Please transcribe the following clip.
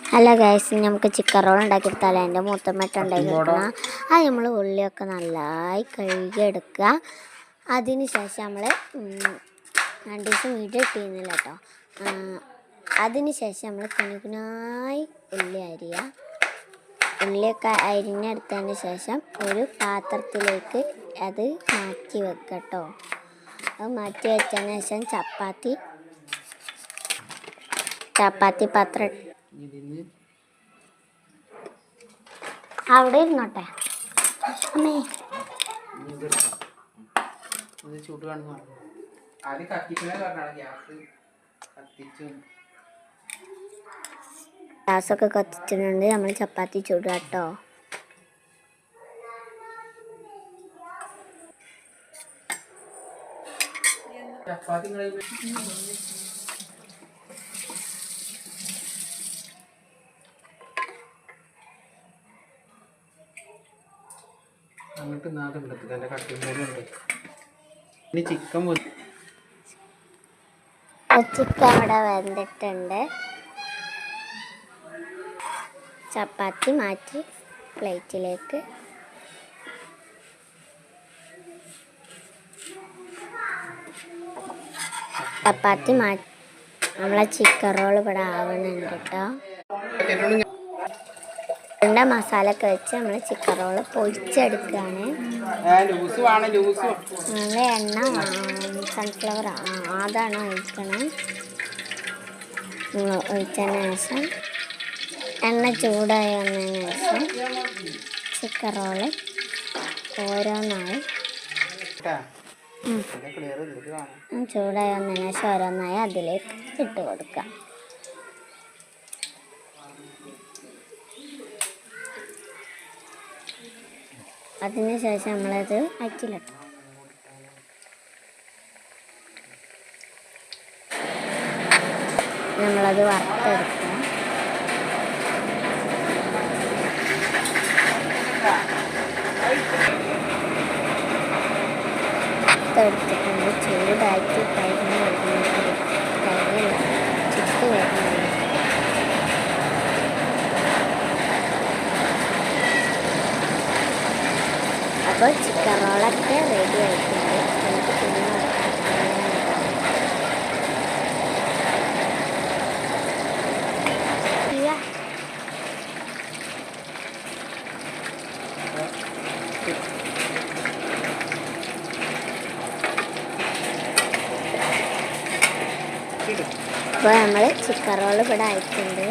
Hello guys, നമുക്ക് chicken roll ഉണ്ടാക്കിയെടുത്താലേ. എൻ്റെ മൂത്തമ്മട്ട് ഉണ്ടാക്കിയെടുക്കണം. അത് നമ്മൾ ഉള്ളിയൊക്കെ നന്നായി കഴുകിയെടുക്കുക. അതിന് ശേഷം നമ്മൾ 2 ദിവസം വീഡിയോ ഇട്ടിരുന്നില്ല കേട്ടോ. അതിന് ശേഷം നമ്മൾ കുനുകുനായി ഉള്ളി അരിയുക. ഉള്ളിയൊക്കെ അരിഞ്ഞെടുത്തതിന് ശേഷം ഒരു പാത്രത്തിലേക്ക് അത് മാറ്റി വെക്കുക കേട്ടോ. അത് മാറ്റി വെച്ചതിന് ശേഷം ചപ്പാത്തി പാത്രം അവിടെ ഇരുന്നോട്ടെ. ഗ്യാസൊക്കെ കത്തിച്ചിട്ടുണ്ട്. നമ്മൾ ചപ്പാത്തി ചൂടുക കേട്ടോ. അങ്ങോട്ട് നാടുണ്ട് എൻ്റെ കട്ടിലുണ്ട്. ഇനി ചിക്കൻ അവിടെ വെന്തിട്ടുണ്ട്. ചപ്പാത്തി മാറ്റി പ്ലേറ്റിലേക്ക്. ചപ്പാത്തി മാറ്റി നമ്മളെ ചിക്കൻ റോൾ ഇവിടെ ആവുന്നുണ്ട് കേട്ടോ. മസാല ഒക്കെ വെച്ച് നമ്മൾ ചിക്കൻ റോള് പൊരിച്ചെടുക്കുകയാണ്. നല്ല എണ്ണ സൺഫ്ലവർ അതാണ് ഒഴിക്കണം. ഒഴിച്ചതിന് ശേഷം എണ്ണ ചൂടായി വന്നതിന് ശേഷം ചിക്കൻ റോള് ഓരോന്നായി ചൂടായി വന്നതിന് ശേഷം ഓരോന്നായി അതിലേക്ക് ഇട്ട് കൊടുക്കാം. അതിന് ശേഷം നമ്മളത് അച്ചിലിട്ടു. നമ്മളത് വറുത്തെടുക്കുക. വറുത്തെടുത്തിട്ടുണ്ട്. ചൂടാക്കി കരിഞ്ഞ് ചുട്ട് വരുന്നത്. അപ്പോൾ ചിക്കൻ റോളൊക്കെ റെഡി ആയിട്ടുണ്ട്. നമുക്ക് പിന്നെ അപ്പോൾ നമ്മൾ ചിക്കൻ റോൾ ഇവിടെ ആയിട്ടുണ്ട്.